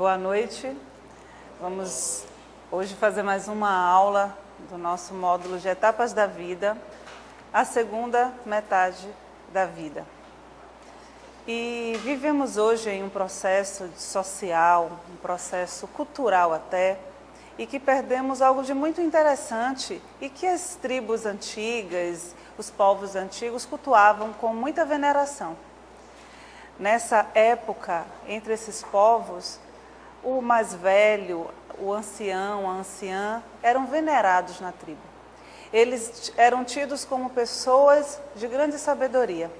Boa noite. Vamos hoje fazer mais uma aula do nosso módulo de Etapas da Vida, a segunda metade da vida. E vivemos hoje em um processo social, um processo cultural até, e que perdemos algo de muito interessante e que as tribos antigas, os povos antigos cultuavam com muita veneração. Nessa época, entre esses povos, o mais velho, o ancião, a anciã, eram venerados na tribo. Eles eram tidos como pessoas de grande sabedoria.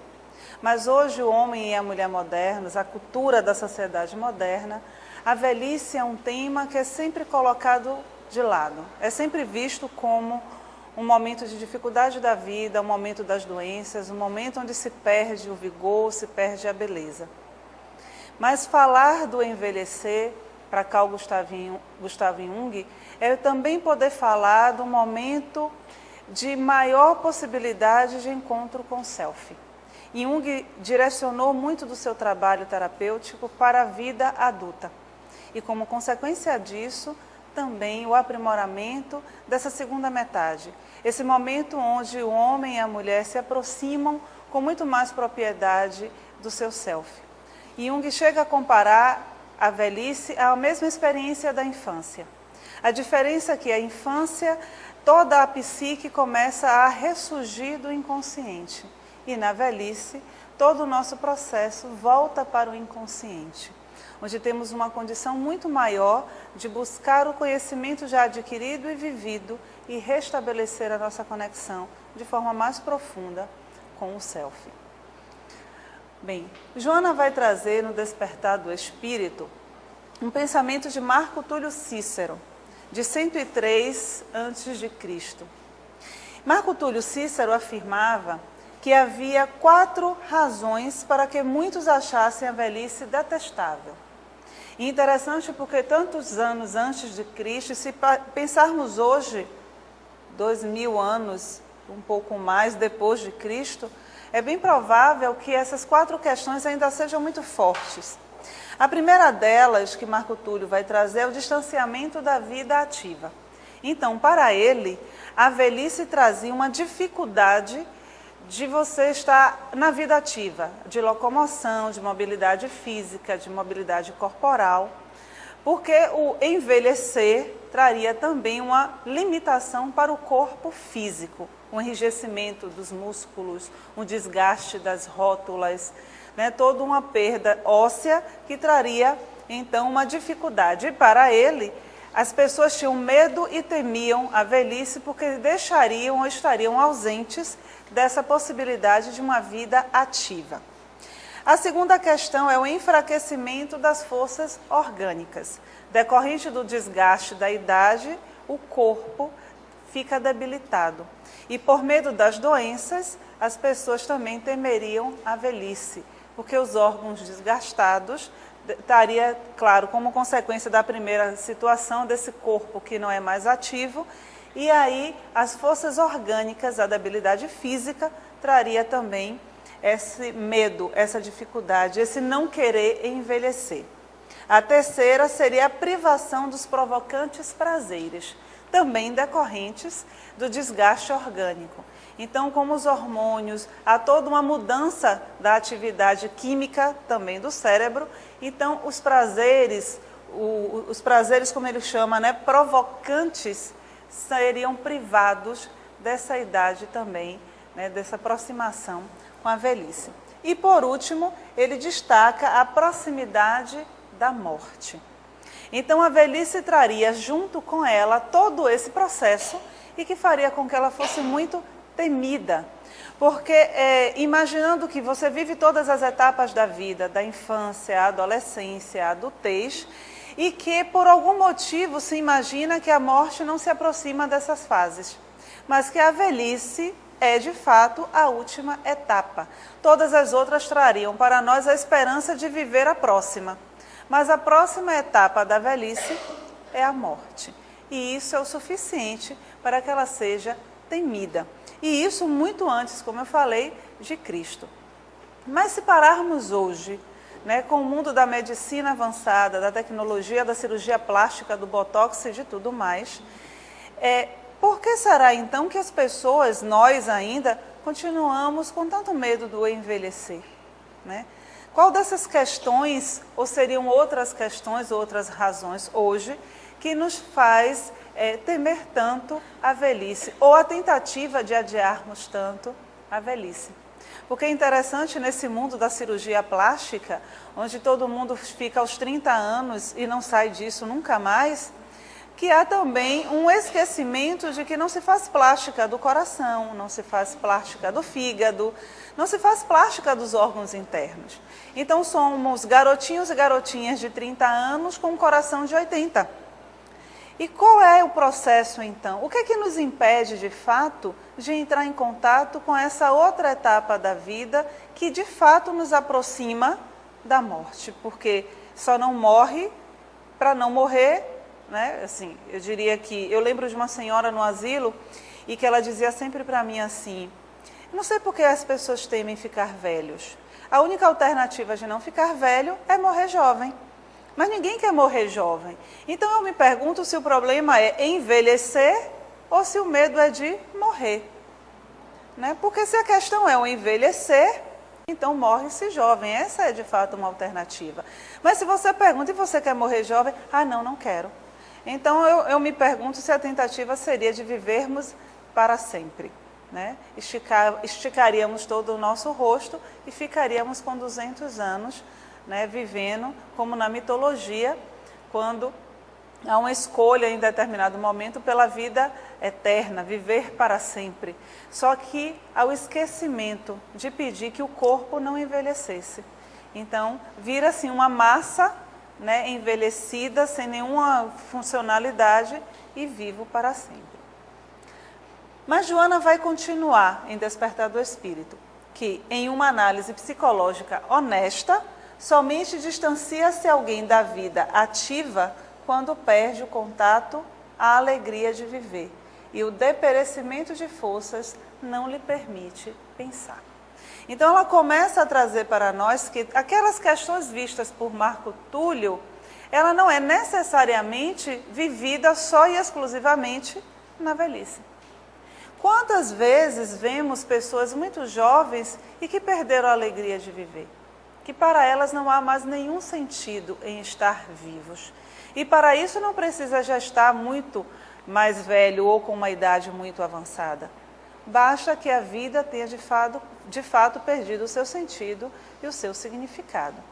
Mas hoje o homem e a mulher modernos, a cultura da sociedade moderna, a velhice é um tema que é sempre colocado de lado. É sempre visto como um momento de dificuldade da vida, um momento das doenças, um momento onde se perde o vigor, se perde a beleza. Mas falar do envelhecer, para Carl Gustav Jung, é também poder falar do momento de maior possibilidade de encontro com o self. Jung direcionou muito do seu trabalho terapêutico para a vida adulta. E como consequência disso, também o aprimoramento dessa segunda metade. Esse momento onde o homem e a mulher se aproximam com muito mais propriedade do seu self. Jung chega a comparar a velhice à mesma experiência da infância. A diferença é que a infância, toda a psique começa a ressurgir do inconsciente. E na velhice, todo o nosso processo volta para o inconsciente, onde temos uma condição muito maior de buscar o conhecimento já adquirido e vivido e restabelecer a nossa conexão de forma mais profunda com o self. Bem, Joana vai trazer no Despertar do Espírito um pensamento de Marco Túlio Cícero, de 103 a.C. Marco Túlio Cícero afirmava que havia 4 razões para que muitos achassem a velhice detestável. E interessante porque tantos anos antes de Cristo, se pensarmos hoje, 2000 anos, um pouco mais depois de Cristo, é bem provável que essas 4 questões ainda sejam muito fortes. A primeira delas, que Marco Túlio vai trazer, é o distanciamento da vida ativa. Então, para ele, a velhice trazia uma dificuldade de você estar na vida ativa, de locomoção, de mobilidade física, de mobilidade corporal, porque o envelhecer traria também uma limitação para o corpo físico, um enrijecimento dos músculos, um desgaste das rótulas, toda uma perda óssea que traria, então, uma dificuldade. E para ele, as pessoas tinham medo e temiam a velhice porque deixariam ou estariam ausentes dessa possibilidade de uma vida ativa. A segunda questão é o enfraquecimento das forças orgânicas. Decorrente do desgaste da idade, o corpo fica debilitado. E por medo das doenças, as pessoas também temeriam a velhice, porque os órgãos desgastados estaria, claro, como consequência da primeira situação desse corpo que não é mais ativo, e aí as forças orgânicas, a debilidade física, traria também esse medo, essa dificuldade, esse não querer envelhecer. A terceira seria a privação dos provocantes prazeres, também decorrentes do desgaste orgânico. Então, como os hormônios, há toda uma mudança da atividade química também do cérebro, então os prazeres, como ele chama, provocantes, seriam privados dessa idade também, dessa aproximação com a velhice. E por último, ele destaca a proximidade da morte. Então a velhice traria junto com ela todo esse processo e que faria com que ela fosse muito temida. Porque imaginando que você vive todas as etapas da vida, da infância, a adolescência, a adultez, e que por algum motivo se imagina que a morte não se aproxima dessas fases, mas que a velhice é de fato a última etapa. Todas as outras trariam para nós a esperança de viver a próxima, mas a próxima etapa da velhice é a morte, e isso é o suficiente para que ela seja temida, e isso muito antes, como eu falei, de Cristo. Mas se pararmos hoje né, com o mundo da medicina avançada, da tecnologia, da cirurgia plástica, do botox e de tudo mais, por que será então que as pessoas, nós ainda, continuamos com tanto medo do envelhecer, né? Qual dessas questões, ou seriam outras questões, outras razões hoje, que nos faz temer tanto a velhice, ou a tentativa de adiarmos tanto a velhice? Porque é interessante nesse mundo da cirurgia plástica, onde todo mundo fica aos 30 anos e não sai disso nunca mais, que há também um esquecimento de que não se faz plástica do coração, não se faz plástica do fígado, não se faz plástica dos órgãos internos. Então somos garotinhos e garotinhas de 30 anos com um coração de 80. E qual é o processo então? O que é que nos impede de fato de entrar em contato com essa outra etapa da vida que de fato nos aproxima da morte? Porque só não morre para não morrer, né? Assim, eu diria que, eu lembro de uma senhora no asilo e que ela dizia sempre para mim assim, não sei por que as pessoas temem ficar velhos. A única alternativa de não ficar velho é morrer jovem. Mas ninguém quer morrer jovem. Então eu me pergunto se o problema é envelhecer ou se o medo é de morrer, né? Porque se a questão é o envelhecer, então morre-se jovem. Essa é de fato uma alternativa. Mas se você pergunta e você quer morrer jovem, não quero. Então eu me pergunto se a tentativa seria de vivermos para sempre, né? Esticaríamos todo o nosso rosto e ficaríamos com 200 anos, né, vivendo como na mitologia, quando há uma escolha em determinado momento pela vida eterna, viver para sempre. Só que há o esquecimento de pedir que o corpo não envelhecesse. Então, vira assim uma massa, né, envelhecida, sem nenhuma funcionalidade e vivo para sempre. Mas Joana vai continuar em Despertar do Espírito, que em uma análise psicológica honesta, somente distancia-se alguém da vida ativa quando perde o contato, a alegria de viver, e o deperecimento de forças não lhe permite pensar. Então ela começa a trazer para nós que aquelas questões vistas por Marco Túlio, ela não é necessariamente vivida só e exclusivamente na velhice. Quantas vezes vemos pessoas muito jovens e que perderam a alegria de viver? Que para elas não há mais nenhum sentido em estar vivos. E para isso não precisa já estar muito mais velho ou com uma idade muito avançada. Basta que a vida tenha de fato perdido o seu sentido e o seu significado.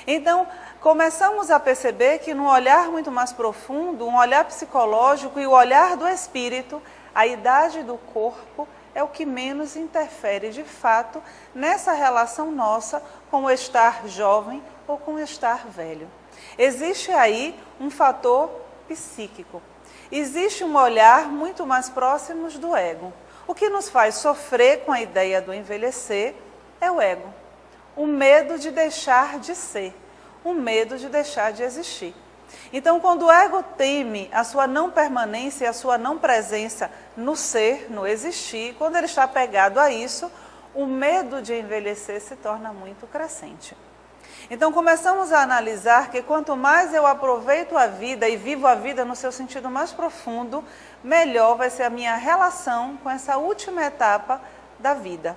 Então, começamos a perceber que num olhar muito mais profundo, um olhar psicológico e o olhar do espírito, a idade do corpo é o que menos interfere de fato nessa relação nossa com o estar jovem ou com o estar velho. Existe aí um fator psíquico. Existe um olhar muito mais próximo do ego. O que nos faz sofrer com a ideia do envelhecer é o ego. O medo de deixar de ser, o medo de deixar de existir. Então, quando o ego teme a sua não permanência, a sua não presença no ser, no existir, quando ele está apegado a isso, o medo de envelhecer se torna muito crescente. Então, começamos a analisar que quanto mais eu aproveito a vida e vivo a vida no seu sentido mais profundo, melhor vai ser a minha relação com essa última etapa da vida.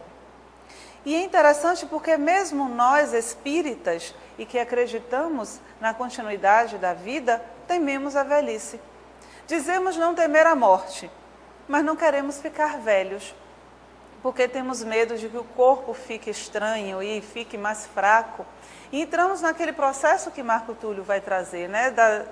E é interessante porque mesmo nós espíritas e que acreditamos na continuidade da vida, tememos a velhice. Dizemos não temer a morte, mas não queremos ficar velhos, porque temos medo de que o corpo fique estranho e fique mais fraco. E entramos naquele processo que Marco Túlio vai trazer, né, da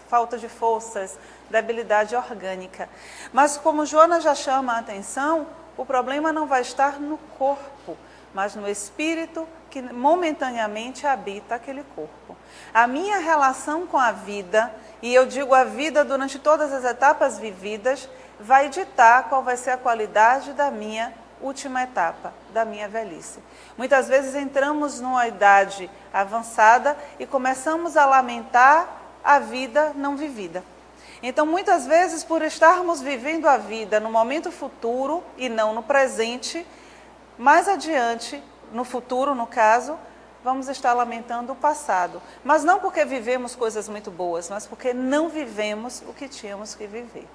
falta de forças, debilidade orgânica. Mas como Joana já chama a atenção, o problema não vai estar no corpo, mas no espírito que momentaneamente habita aquele corpo. A minha relação com a vida, e eu digo a vida durante todas as etapas vividas, vai ditar qual vai ser a qualidade da minha última etapa, da minha velhice. Muitas vezes entramos numa idade avançada e começamos a lamentar a vida não vivida. Então, muitas vezes, por estarmos vivendo a vida no momento futuro e não no presente, mais adiante, no futuro, no caso, vamos estar lamentando o passado. Mas não porque vivemos coisas muito boas, mas porque não vivemos o que tínhamos que viver.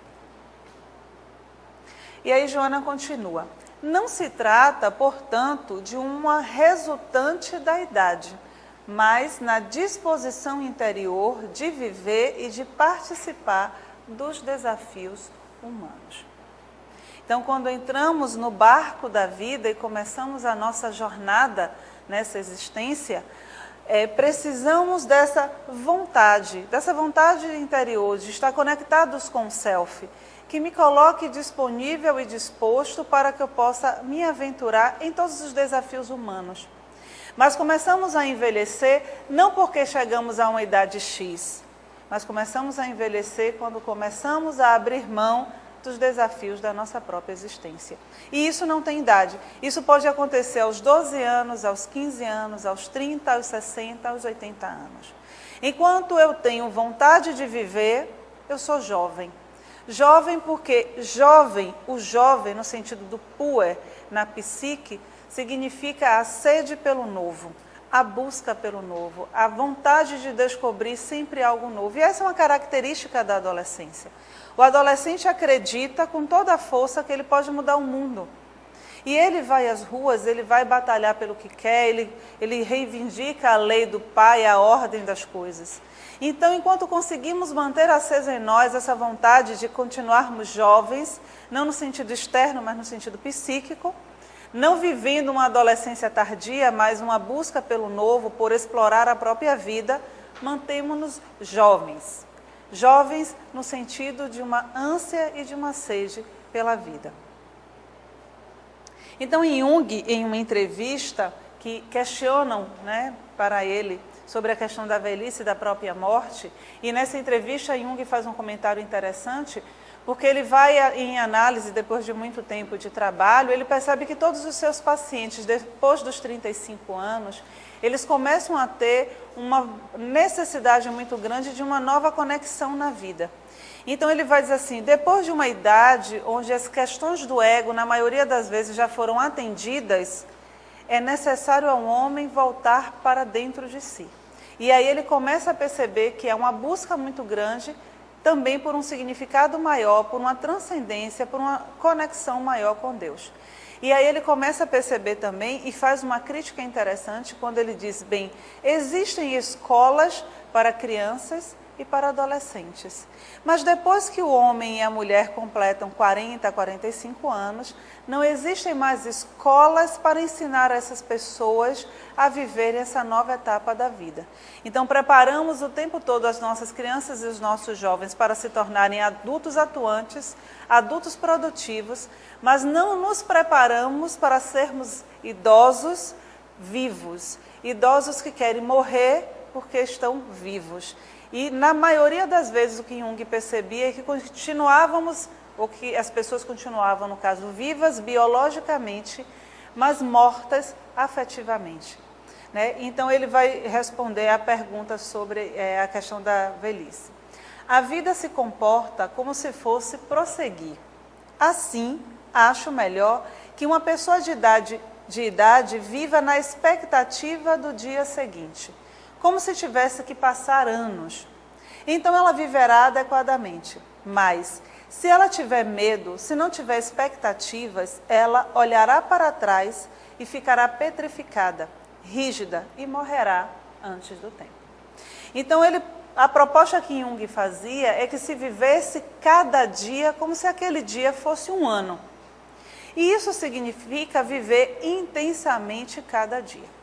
E aí Joana continua. Não se trata, portanto, de uma resultante da idade, mas na disposição interior de viver e de participar dos desafios humanos. Então, quando entramos no barco da vida e começamos a nossa jornada nessa existência, precisamos dessa vontade interior, de estar conectados com o self, que me coloque disponível e disposto para que eu possa me aventurar em todos os desafios humanos. Mas começamos a envelhecer não porque chegamos a uma idade X, mas começamos a envelhecer quando começamos a abrir mão dos desafios da nossa própria existência. E isso não tem idade. Isso pode acontecer aos 12 anos, aos 15 anos, aos 30, aos 60, aos 80 anos. Enquanto eu tenho vontade de viver, eu sou jovem. Jovem porque o jovem no sentido do puer, na psique, significa a sede pelo novo, a busca pelo novo, a vontade de descobrir sempre algo novo. E essa é uma característica da adolescência. O adolescente acredita com toda a força que ele pode mudar o mundo. E ele vai às ruas, ele vai batalhar pelo que quer, ele reivindica a lei do pai, a ordem das coisas. Então, enquanto conseguimos manter acesa em nós essa vontade de continuarmos jovens, não no sentido externo, mas no sentido psíquico, não vivendo uma adolescência tardia, mas uma busca pelo novo, por explorar a própria vida, mantemos-nos jovens. Jovens no sentido de uma ânsia e de uma sede pela vida. Então, Jung, em uma entrevista que questionam, para ele sobre a questão da velhice e da própria morte, e nessa entrevista Jung faz um comentário interessante, porque ele vai em análise, depois de muito tempo de trabalho, ele percebe que todos os seus pacientes, depois dos 35 anos, eles começam a ter uma necessidade muito grande de uma nova conexão na vida. Então ele vai dizer assim, depois de uma idade onde as questões do ego, na maioria das vezes, já foram atendidas, é necessário ao homem voltar para dentro de si. E aí ele começa a perceber que é uma busca muito grande, também por um significado maior, por uma transcendência, por uma conexão maior com Deus. E aí ele começa a perceber também, e faz uma crítica interessante, quando ele diz, bem, existem escolas para crianças e para adolescentes. Mas depois que o homem e a mulher completam 40, 45 anos, não existem mais escolas para ensinar essas pessoas a viverem essa nova etapa da vida. Então, preparamos o tempo todo as nossas crianças e os nossos jovens para se tornarem adultos atuantes, adultos produtivos, mas não nos preparamos para sermos idosos vivos, idosos que querem morrer porque estão vivos. E na maioria das vezes o que Jung percebia é que continuávamos, ou que as pessoas continuavam, no caso, vivas biologicamente, mas mortas afetivamente. Então ele vai responder à pergunta sobre a questão da velhice. A vida se comporta como se fosse prosseguir. Assim, acho melhor que uma pessoa de idade viva na expectativa do dia seguinte, como se tivesse que passar anos. Então ela viverá adequadamente. Mas, se ela tiver medo, se não tiver expectativas, ela olhará para trás e ficará petrificada, rígida e morrerá antes do tempo. Então a proposta que Jung fazia é que se vivesse cada dia como se aquele dia fosse um ano. E isso significa viver intensamente cada dia.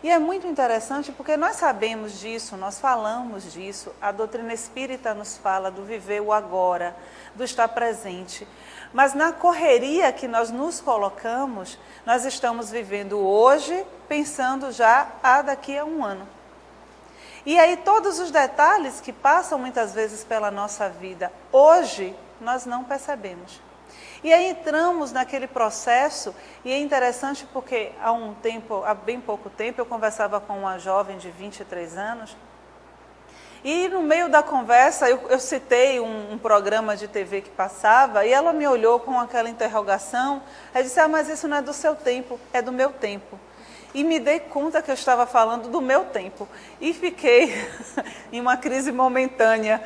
E é muito interessante porque nós sabemos disso, nós falamos disso, a doutrina espírita nos fala do viver o agora, do estar presente. Mas na correria que nós nos colocamos, nós estamos vivendo hoje, pensando já daqui a um ano. E aí todos os detalhes que passam muitas vezes pela nossa vida, hoje nós não percebemos. E aí entramos naquele processo, e é interessante porque há bem pouco tempo, eu conversava com uma jovem de 23 anos, e no meio da conversa eu citei um programa de TV que passava, e ela me olhou com aquela interrogação, aí disse, mas isso não é do seu tempo, é do meu tempo. e me dei conta que eu estava falando do meu tempo e fiquei em uma crise momentânea.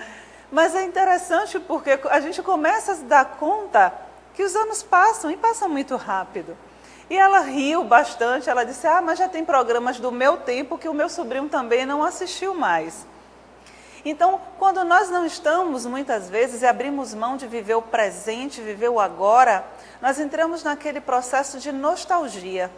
Mas é interessante porque a gente começa a se dar conta que os anos passam e passam muito rápido. E ela riu bastante, ela disse, mas já tem programas do meu tempo que o meu sobrinho também não assistiu mais. Então, quando nós não estamos, muitas vezes, e abrimos mão de viver o presente, viver o agora, nós entramos naquele processo de nostalgia.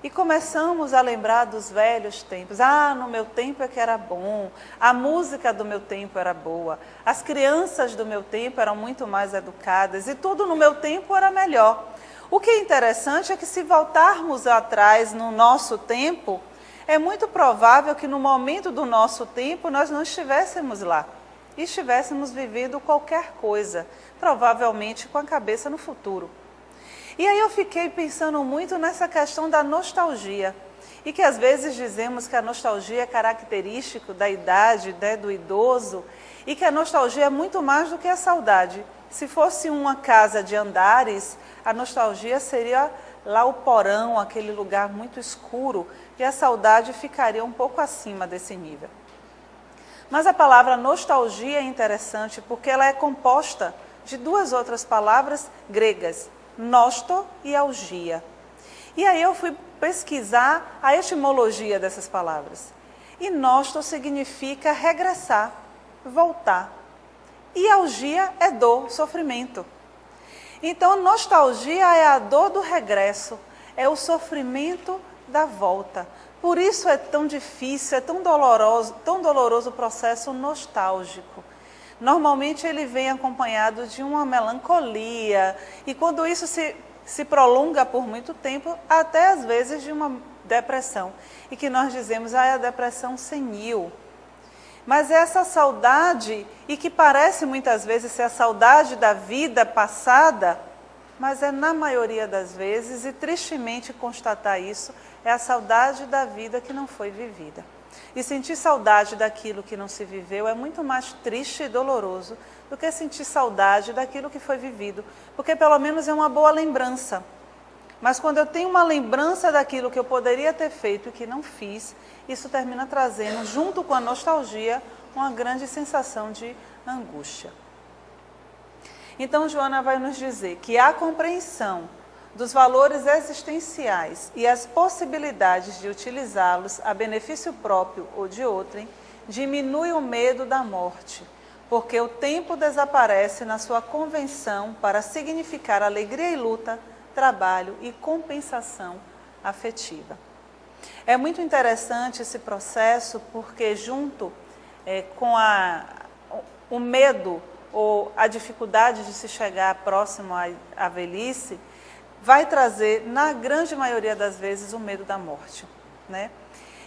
E começamos a lembrar dos velhos tempos. No meu tempo é que era bom, a música do meu tempo era boa, as crianças do meu tempo eram muito mais educadas e tudo no meu tempo era melhor. O que é interessante é que se voltarmos atrás no nosso tempo, é muito provável que no momento do nosso tempo nós não estivéssemos lá e estivéssemos vivendo qualquer coisa, provavelmente com a cabeça no futuro. E aí eu fiquei pensando muito nessa questão da nostalgia. E que às vezes dizemos que a nostalgia é característico da idade, do idoso, e que a nostalgia é muito mais do que a saudade. Se fosse uma casa de andares, a nostalgia seria lá o porão, aquele lugar muito escuro, e a saudade ficaria um pouco acima desse nível. Mas a palavra nostalgia é interessante porque ela é composta de duas outras palavras gregas, nosto e algia. E aí eu fui pesquisar a etimologia dessas palavras. E nosto significa regressar, voltar. E algia é dor, sofrimento. Então, nostalgia é a dor do regresso, é o sofrimento da volta. Por isso é tão difícil, é tão doloroso o processo nostálgico. Normalmente ele vem acompanhado de uma melancolia, e quando isso se prolonga por muito tempo, até às vezes de uma depressão. E que nós dizemos, é a depressão senil. Mas essa saudade, e que parece muitas vezes ser a saudade da vida passada, mas é na maioria das vezes, e tristemente constatar isso, é a saudade da vida que não foi vivida. E sentir saudade daquilo que não se viveu é muito mais triste e doloroso do que sentir saudade daquilo que foi vivido, porque pelo menos é uma boa lembrança. Mas quando eu tenho uma lembrança daquilo que eu poderia ter feito e que não fiz, isso termina trazendo, junto com a nostalgia, uma grande sensação de angústia. Então, Joana vai nos dizer que a compreensão dos valores existenciais e as possibilidades de utilizá-los a benefício próprio ou de outrem, diminui o medo da morte, porque o tempo desaparece na sua convenção para significar alegria e luta, trabalho e compensação afetiva. É muito interessante esse processo porque junto com o medo ou a dificuldade de se chegar próximo à velhice, vai trazer, na grande maioria das vezes, o medo da morte, né?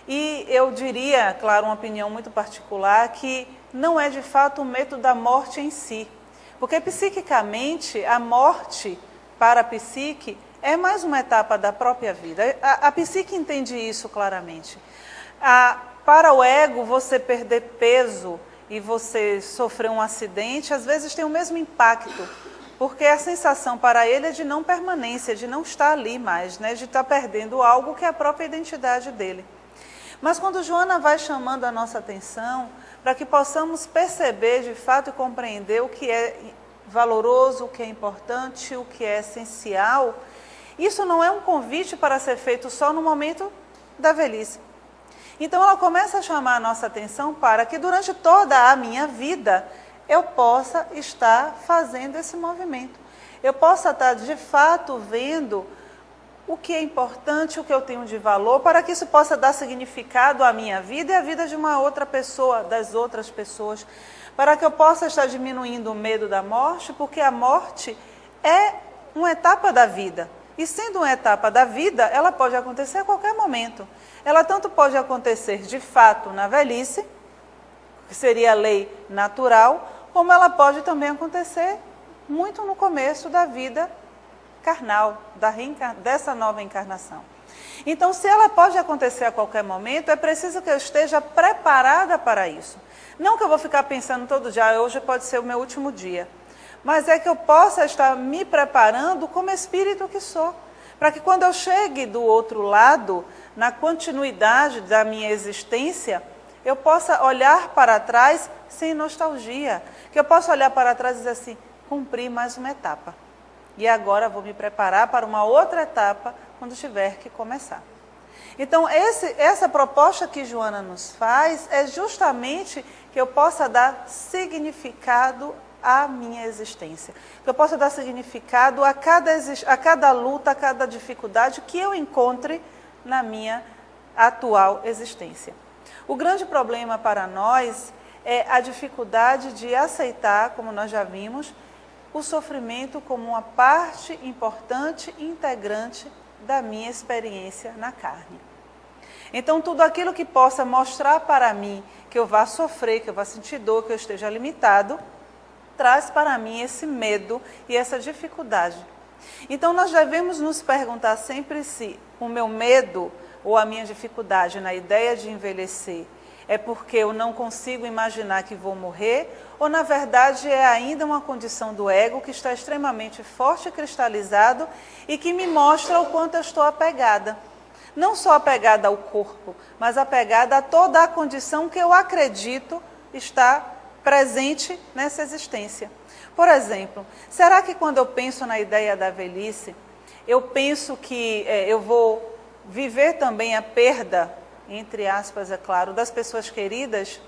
E eu diria, claro, uma opinião muito particular, que não é de fato o medo da morte em si, porque psiquicamente a morte para a psique é mais uma etapa da própria vida. A psique entende isso claramente. Para o ego, você perder peso e você sofrer um acidente, às vezes tem o mesmo impacto, porque a sensação para ele é de não permanência, de não estar ali mais, né? De estar perdendo algo que é a própria identidade dele. Mas quando Joana vai chamando a nossa atenção, para que possamos perceber de fato e compreender o que é valoroso, o que é importante, o que é essencial, isso não é um convite para ser feito só no momento da velhice. Então ela começa a chamar a nossa atenção para que durante toda a minha vida eu possa estar fazendo esse movimento. Eu possa estar de fato vendo o que é importante, o que eu tenho de valor, para que isso possa dar significado à minha vida e à vida de uma outra pessoa, das outras pessoas, para que eu possa estar diminuindo o medo da morte, porque a morte é uma etapa da vida. E sendo uma etapa da vida, ela pode acontecer a qualquer momento. Ela tanto pode acontecer de fato na velhice, que seria a lei natural, como ela pode também acontecer muito no começo da vida carnal, dessa nova encarnação. Então, se ela pode acontecer a qualquer momento, é preciso que eu esteja preparada para isso. Não que eu vou ficar pensando todo dia, hoje pode ser o meu último dia, mas é que eu possa estar me preparando como espírito que sou, para que quando eu chegue do outro lado, na continuidade da minha existência, eu possa olhar para trás sem nostalgia, que eu possa olhar para trás e dizer assim, cumpri mais uma etapa. E agora vou me preparar para uma outra etapa quando tiver que começar. Então, essa proposta que Joana nos faz é justamente que eu possa dar significado à minha existência. Que eu possa dar significado a cada luta, a cada dificuldade que eu encontre na minha atual existência. O grande problema para nós é a dificuldade de aceitar, como nós já vimos, o sofrimento como uma parte importante e integrante da minha experiência na carne. Então, tudo aquilo que possa mostrar para mim que eu vá sofrer, que eu vá sentir dor, que eu esteja limitado, traz para mim esse medo e essa dificuldade. Então, nós devemos nos perguntar sempre se o meu medo ou a minha dificuldade na ideia de envelhecer é porque eu não consigo imaginar que vou morrer, ou na verdade é ainda uma condição do ego que está extremamente forte e cristalizado e que me mostra o quanto eu estou apegada. Não só apegada ao corpo, mas apegada a toda a condição que eu acredito estar presente nessa existência. Por exemplo, será que quando eu penso na ideia da velhice, eu penso que eu vou viver também a perda, entre aspas, é claro, das pessoas queridas?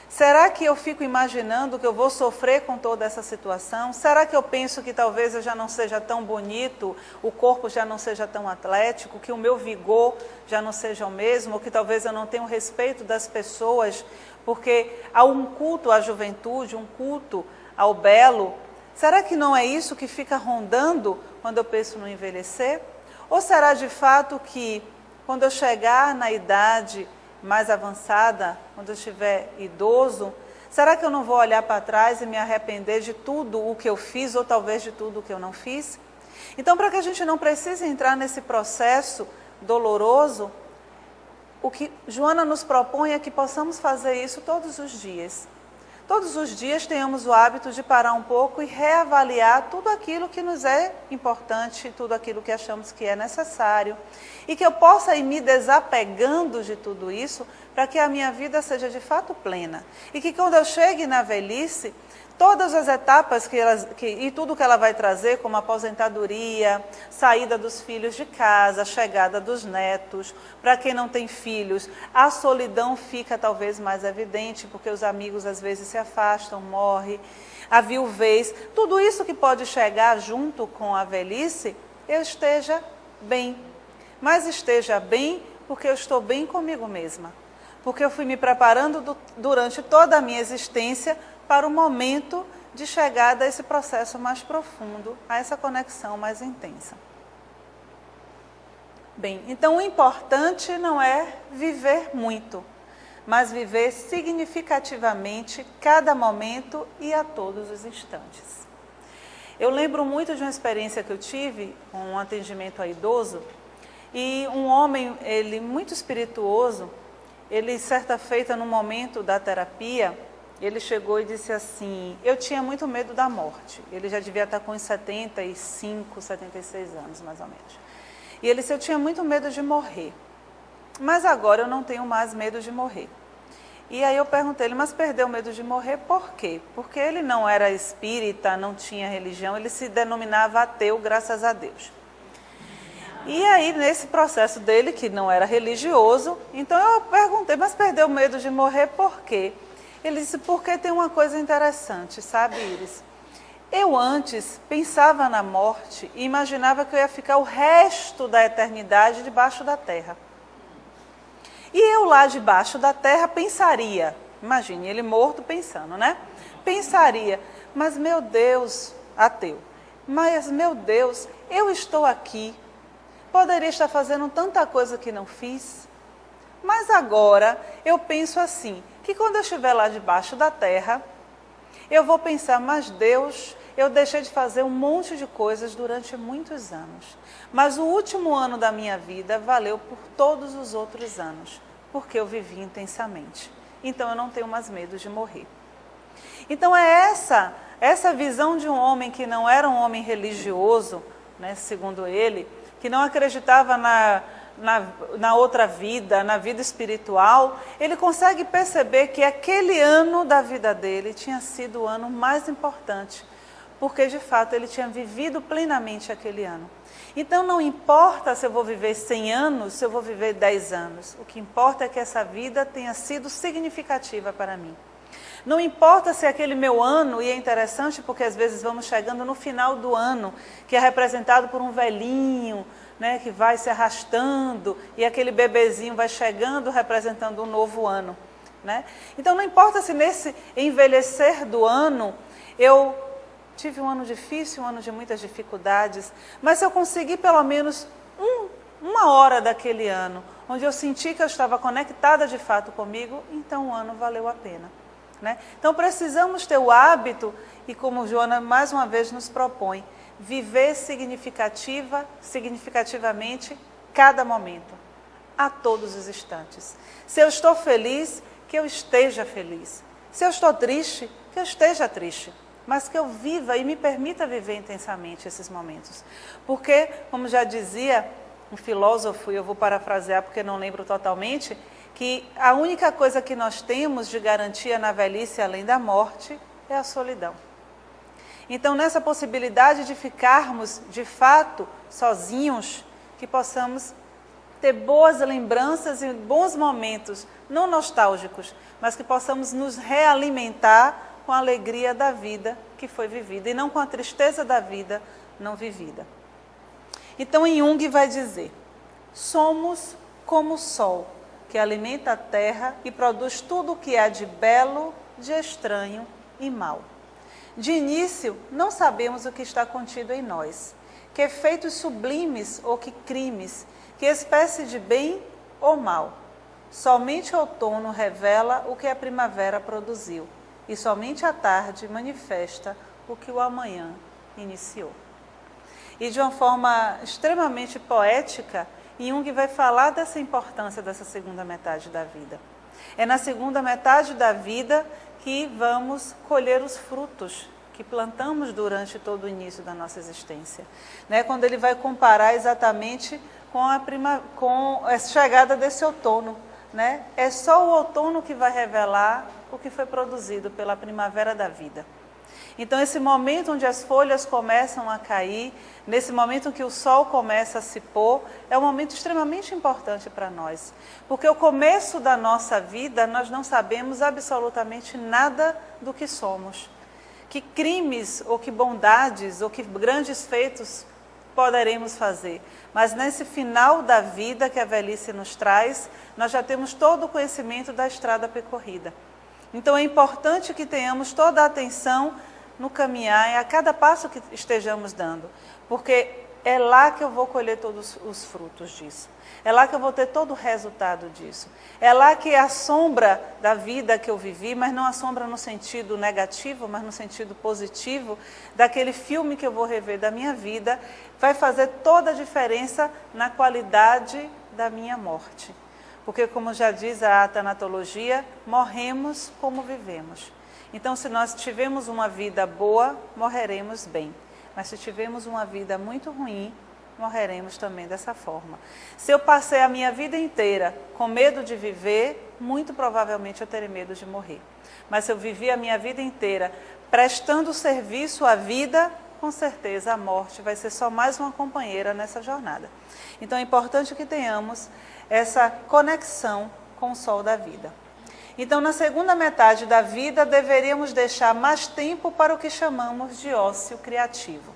Será que eu fico imaginando que eu vou sofrer com toda essa situação? Será que eu penso que talvez eu já não seja tão bonito, o corpo já não seja tão atlético, que o meu vigor já não seja o mesmo, ou que talvez eu não tenha o respeito das pessoas, porque há um culto à juventude, um culto ao belo? Será que não é isso que fica rondando quando eu penso no envelhecer? Ou será de fato que quando eu chegar na idade mais avançada, quando eu estiver idoso, será que eu não vou olhar para trás e me arrepender de tudo o que eu fiz ou talvez de tudo o que eu não fiz? Então, para que a gente não precise entrar nesse processo doloroso, o que Joana nos propõe é que possamos fazer isso todos os dias. Todos os dias tenhamos o hábito de parar um pouco e reavaliar tudo aquilo que nos é importante, tudo aquilo que achamos que é necessário. E que eu possa ir me desapegando de tudo isso para que a minha vida seja de fato plena. E que quando eu chegue na velhice, todas as etapas e tudo que ela vai trazer, como aposentadoria, saída dos filhos de casa, chegada dos netos, para quem não tem filhos, a solidão fica talvez mais evidente, porque os amigos às vezes se afastam, morrem, a viuvez, tudo isso que pode chegar junto com a velhice, eu esteja bem. Mas esteja bem porque eu estou bem comigo mesma, porque eu fui me preparando durante toda a minha existência para o momento de chegada a esse processo mais profundo, a essa conexão mais intensa. Bem, então o importante não é viver muito, mas viver significativamente cada momento e a todos os instantes. Eu lembro muito de uma experiência que eu tive com um atendimento a idoso, e um homem, ele muito espirituoso, ele certa feita no momento da terapia, ele chegou e disse assim, eu tinha muito medo da morte. Ele já devia estar com uns 75, 76 anos, mais ou menos. E ele disse, eu tinha muito medo de morrer, mas agora eu não tenho mais medo de morrer. E aí eu perguntei ele, mas perdeu o medo de morrer por quê? Porque ele não era espírita, não tinha religião, ele se denominava ateu, graças a Deus. E aí, nesse processo dele, que não era religioso, então eu perguntei, mas perdeu o medo de morrer por quê? Ele disse, porque tem uma coisa interessante, sabe, Iris? Eu antes pensava na morte e imaginava que eu ia ficar o resto da eternidade debaixo da terra. E eu lá debaixo da terra pensaria, imagine, ele morto pensando, né? Pensaria, mas meu Deus, ateu, mas meu Deus, eu estou aqui, poderia estar fazendo tanta coisa que não fiz, mas agora eu penso assim, que quando eu estiver lá debaixo da terra, eu vou pensar, mas Deus, eu deixei de fazer um monte de coisas durante muitos anos, mas o último ano da minha vida valeu por todos os outros anos, porque eu vivi intensamente. Então eu não tenho mais medo de morrer. Então é essa visão de um homem que não era um homem religioso, né, segundo ele, que não acreditava na outra vida, na vida espiritual, ele consegue perceber que aquele ano da vida dele tinha sido o ano mais importante, porque de fato ele tinha vivido plenamente aquele ano. Então não importa se eu vou viver 100 anos, se eu vou viver 10 anos, o que importa é que essa vida tenha sido significativa para mim. Não importa se aquele meu ano, e é interessante porque às vezes vamos chegando no final do ano, que é representado por um velhinho, né, que vai se arrastando, e aquele bebezinho vai chegando representando um novo ano. Né? Então não importa se nesse envelhecer do ano eu tive um ano difícil, um ano de muitas dificuldades, mas se eu conseguir pelo menos uma hora daquele ano, onde eu senti que eu estava conectada de fato comigo, então o ano valeu a pena. Né? Então precisamos ter o hábito, e como Joana mais uma vez nos propõe, viver significativamente cada momento, a todos os instantes. Se eu estou feliz, que eu esteja feliz. Se eu estou triste, que eu esteja triste. Mas que eu viva e me permita viver intensamente esses momentos. Porque, como já dizia um filósofo, e eu vou parafrasear porque não lembro totalmente, que a única coisa que nós temos de garantia na velhice, além da morte, é a solidão. Então, nessa possibilidade de ficarmos, de fato, sozinhos, que possamos ter boas lembranças e bons momentos, não nostálgicos, mas que possamos nos realimentar com a alegria da vida que foi vivida, e não com a tristeza da vida não vivida. Então, Jung vai dizer, somos como o sol, que alimenta a terra e produz tudo o que há de belo, de estranho e mau. De início, não sabemos o que está contido em nós, que efeitos sublimes ou que crimes, que espécie de bem ou mal. Somente o outono revela o que a primavera produziu, e somente a tarde manifesta o que o amanhã iniciou. E de uma forma extremamente poética, Jung vai falar dessa importância dessa segunda metade da vida. É na segunda metade da vida que vamos colher os frutos que plantamos durante todo o início da nossa existência. Né? Quando ele vai comparar exatamente com a chegada desse outono. Né? É só o outono que vai revelar o que foi produzido pela primavera da vida. Então, esse momento onde as folhas começam a cair, nesse momento em que o sol começa a se pôr, é um momento extremamente importante para nós. Porque o começo da nossa vida, nós não sabemos absolutamente nada do que somos. Que crimes, ou que bondades, ou que grandes feitos poderemos fazer. Mas nesse final da vida que a velhice nos traz, nós já temos todo o conhecimento da estrada percorrida. Então, é importante que tenhamos toda a atenção no caminhar, a cada passo que estejamos dando, porque é lá que eu vou colher todos os frutos disso, é lá que eu vou ter todo o resultado disso, é lá que a sombra da vida que eu vivi, mas não a sombra no sentido negativo, mas no sentido positivo, daquele filme que eu vou rever da minha vida, vai fazer toda a diferença na qualidade da minha morte. Porque, como já diz a tanatologia, morremos como vivemos. Então, se nós tivermos uma vida boa, morreremos bem. Mas se tivermos uma vida muito ruim, morreremos também dessa forma. Se eu passei a minha vida inteira com medo de viver, muito provavelmente eu terei medo de morrer. Mas se eu vivi a minha vida inteira prestando serviço à vida, com certeza a morte vai ser só mais uma companheira nessa jornada. Então é importante que tenhamos essa conexão com o sol da vida. Então, na segunda metade da vida, deveríamos deixar mais tempo para o que chamamos de ócio criativo.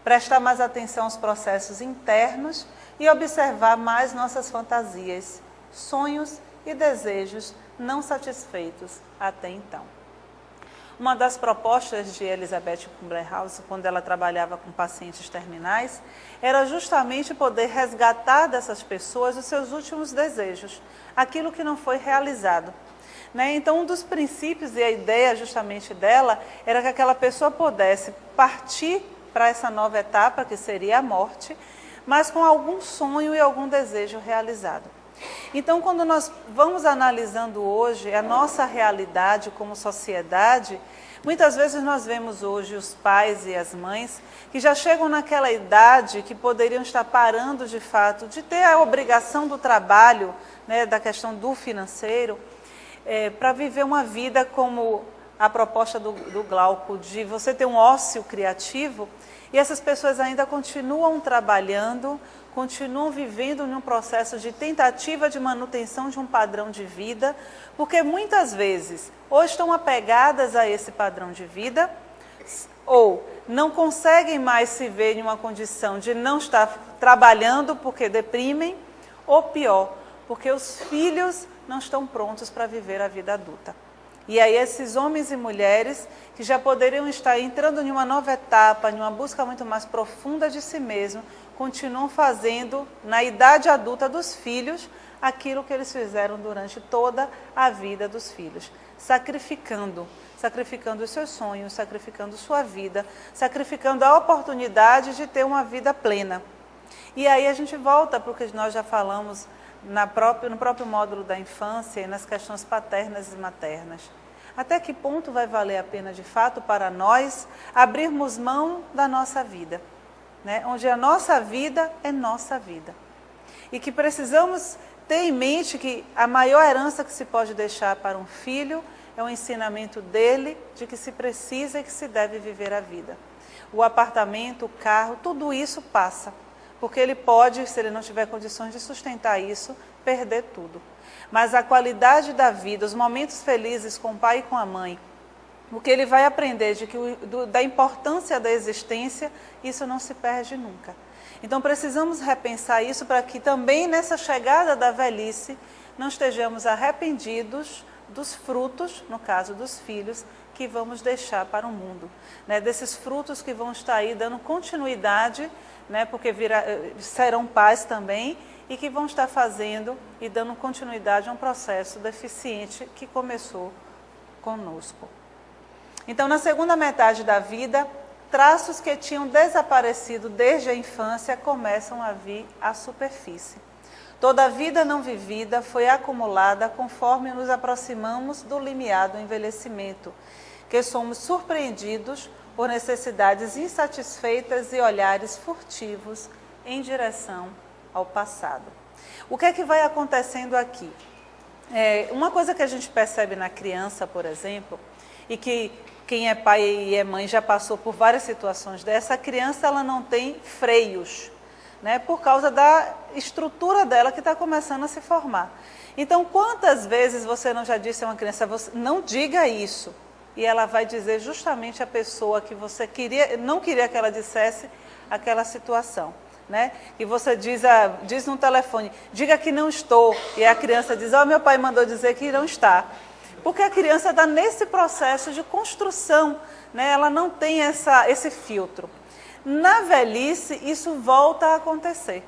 Prestar mais atenção aos processos internos e observar mais nossas fantasias, sonhos e desejos não satisfeitos até então. Uma das propostas de Elizabeth Kubler-Ross, quando ela trabalhava com pacientes terminais, era justamente poder resgatar dessas pessoas os seus últimos desejos, aquilo que não foi realizado. Então, um dos princípios e a ideia justamente dela era que aquela pessoa pudesse partir para essa nova etapa, que seria a morte, mas com algum sonho e algum desejo realizado. Então, quando nós vamos analisando hoje a nossa realidade como sociedade, Muitas vezes nós vemos hoje os pais e as mães que já chegam naquela idade que poderiam estar parando de fato, de ter a obrigação do trabalho, né, da questão do financeiro, para viver uma vida como a proposta do Glauco, de você ter um ócio criativo, e essas pessoas ainda continuam trabalhando, continuam vivendo num processo de tentativa de manutenção de um padrão de vida, porque muitas vezes ou estão apegadas a esse padrão de vida, ou não conseguem mais se ver em uma condição de não estar trabalhando porque deprimem, ou pior, porque os filhos não estão prontos para viver a vida adulta. E aí esses homens e mulheres que já poderiam estar entrando em uma nova etapa, em uma busca muito mais profunda de si mesmo, continuam fazendo, na idade adulta dos filhos, aquilo que eles fizeram durante toda a vida dos filhos, sacrificando os seus sonhos, sacrificando sua vida, sacrificando a oportunidade de ter uma vida plena. E aí a gente volta para o que nós já falamos no próprio módulo da infância e nas questões paternas e maternas. Até que ponto vai valer a pena, de fato, para nós abrirmos mão da nossa vida, né? Onde a nossa vida é nossa vida. E que precisamos ter em mente que a maior herança que se pode deixar para um filho é o ensinamento dele de que se precisa e que se deve viver a vida. O apartamento, o carro, tudo isso passa. Porque ele pode, se ele não tiver condições de sustentar isso, perder tudo. Mas a qualidade da vida, os momentos felizes com o pai e com a mãe, o que ele vai aprender da importância da existência, isso não se perde nunca. Então precisamos repensar isso para que também nessa chegada da velhice não estejamos arrependidos dos frutos, no caso dos filhos, que vamos deixar para o mundo, né? Desses frutos que vão estar aí dando continuidade, né? Porque serão pais também, e que vão estar fazendo e dando continuidade a um processo deficiente que começou conosco. Então, na segunda metade da vida, traços que tinham desaparecido desde a infância começam a vir à superfície. Toda a vida não vivida foi acumulada conforme nos aproximamos do limiar do envelhecimento, que somos surpreendidos por necessidades insatisfeitas e olhares furtivos em direção ao passado. O que é que vai acontecendo aqui? Uma coisa que a gente percebe na criança, por exemplo, e que quem é pai e é mãe já passou por várias situações dessa, a criança ela não tem freios, né, por causa da estrutura dela que está começando a se formar. Então, quantas vezes você não já disse a uma criança, você não diga isso, e ela vai dizer justamente a pessoa que você não queria que ela dissesse aquela situação, né? E você diz no telefone, diga que não estou, e a criança diz, meu pai mandou dizer que não está. Porque a criança está nesse processo de construção, né? Ela não tem esse filtro. Na velhice, isso volta a acontecer.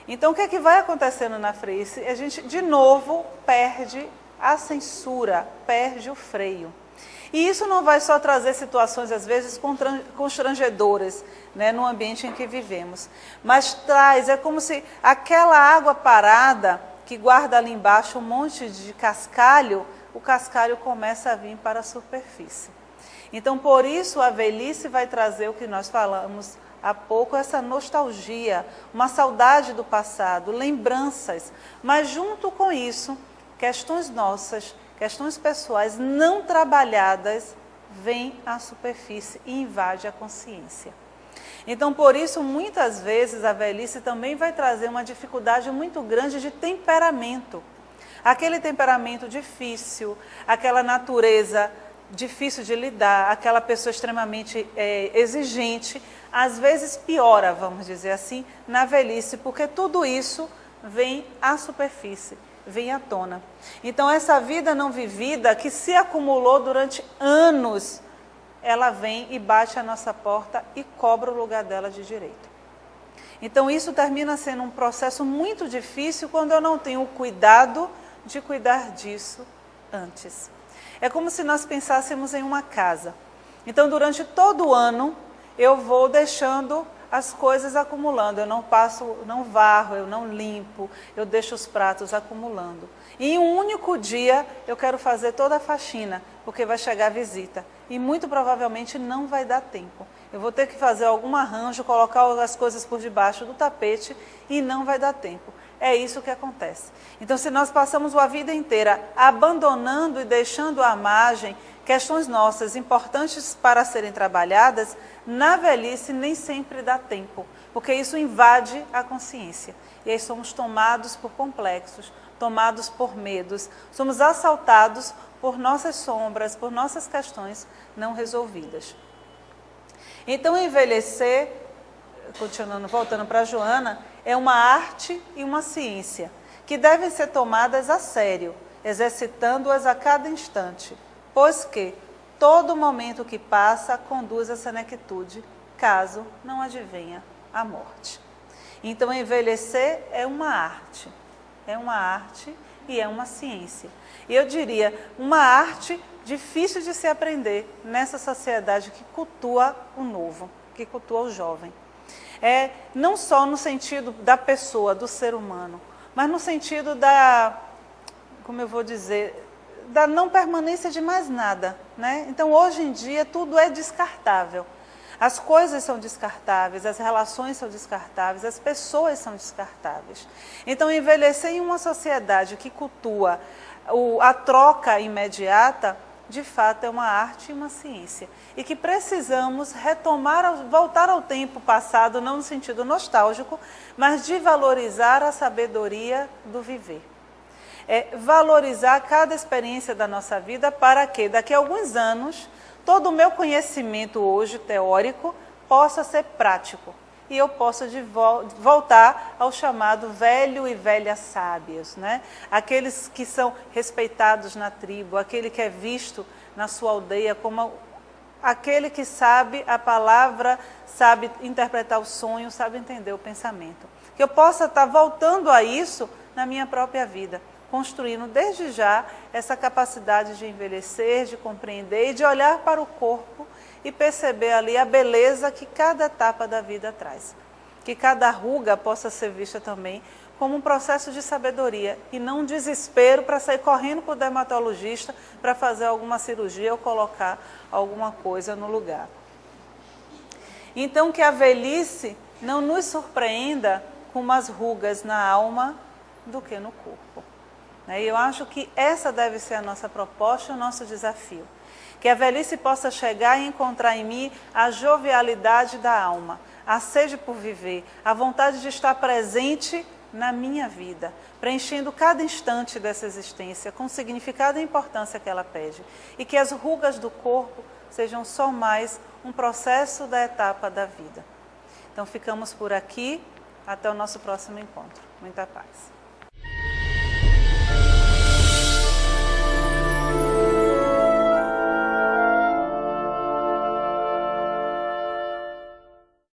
Então, o que é que vai acontecendo na velhice? A gente, de novo, perde a censura, perde o freio. E isso não vai só trazer situações, às vezes, constrangedoras, né, no ambiente em que vivemos. Mas é como se aquela água parada, que guarda ali embaixo um monte de cascalho, o cascalho começa a vir para a superfície. Então, por isso, a velhice vai trazer o que nós falamos há pouco, essa nostalgia, uma saudade do passado, lembranças. Mas, junto com isso, questões nossas, questões pessoais não trabalhadas, vêm à superfície e invade a consciência. Então, por isso, muitas vezes, a velhice também vai trazer uma dificuldade muito grande de temperamento. Aquele temperamento difícil, aquela natureza difícil de lidar, aquela pessoa extremamente exigente, às vezes piora, vamos dizer assim, na velhice, porque tudo isso vem à superfície, vem à tona. Então, essa vida não vivida, que se acumulou durante anos, ela vem e bate à nossa porta e cobra o lugar dela de direito. Então, isso termina sendo um processo muito difícil quando eu não tenho o cuidado de cuidar disso antes. É como se nós pensássemos em uma casa. Então, durante todo o ano, eu vou deixando as coisas acumulando. Eu não passo, não varro, eu não limpo, eu deixo os pratos acumulando. E em um único dia eu quero fazer toda a faxina, porque vai chegar a visita. E muito provavelmente não vai dar tempo. Eu vou ter que fazer algum arranjo, colocar as coisas por debaixo do tapete e não vai dar tempo. É isso que acontece. Então, se nós passamos a vida inteira abandonando e deixando à margem questões nossas importantes para serem trabalhadas, na velhice nem sempre dá tempo, porque isso invade a consciência. E aí somos tomados por complexos, tomados por medos, somos assaltados por nossas sombras, por nossas questões não resolvidas. Então, envelhecer, continuando, voltando para a Joana, é uma arte e uma ciência, que devem ser tomadas a sério, exercitando-as a cada instante, pois que todo momento que passa conduz à senectude, caso não advenha a morte. Então, envelhecer é uma arte e é uma ciência. E eu diria, uma arte difícil de se aprender nessa sociedade que cultua o novo, que cultua o jovem. Não só no sentido da pessoa, do ser humano, mas no sentido da, como eu vou dizer, da não permanência de mais nada, né? Então, hoje em dia, tudo é descartável. As coisas são descartáveis, as relações são descartáveis, as pessoas são descartáveis. Então, envelhecer em uma sociedade que cultua a troca imediata, de fato, é uma arte e uma ciência. E que precisamos retomar, voltar ao tempo passado, não no sentido nostálgico, mas de valorizar a sabedoria do viver. Valorizar cada experiência da nossa vida para que, daqui a alguns anos, todo o meu conhecimento hoje teórico possa ser prático. E eu possa voltar ao chamado velho e velha sábios, né? Aqueles que são respeitados na tribo, aquele que é visto na sua aldeia como aquele que sabe a palavra, sabe interpretar o sonho, sabe entender o pensamento. Que eu possa estar voltando a isso na minha própria vida, construindo desde já essa capacidade de envelhecer, de compreender e de olhar para o corpo e perceber ali a beleza que cada etapa da vida traz. Que cada ruga possa ser vista também como um processo de sabedoria e não um desespero para sair correndo para o dermatologista para fazer alguma cirurgia ou colocar alguma coisa no lugar. Então, que a velhice não nos surpreenda com umas rugas na alma do que no corpo. E eu acho que essa deve ser a nossa proposta e o nosso desafio. Que a velhice possa chegar e encontrar em mim a jovialidade da alma, a sede por viver, a vontade de estar presente na minha vida, preenchendo cada instante dessa existência com o significado e importância que ela pede. E que as rugas do corpo sejam só mais um processo da etapa da vida. Então ficamos por aqui, até o nosso próximo encontro. Muita paz.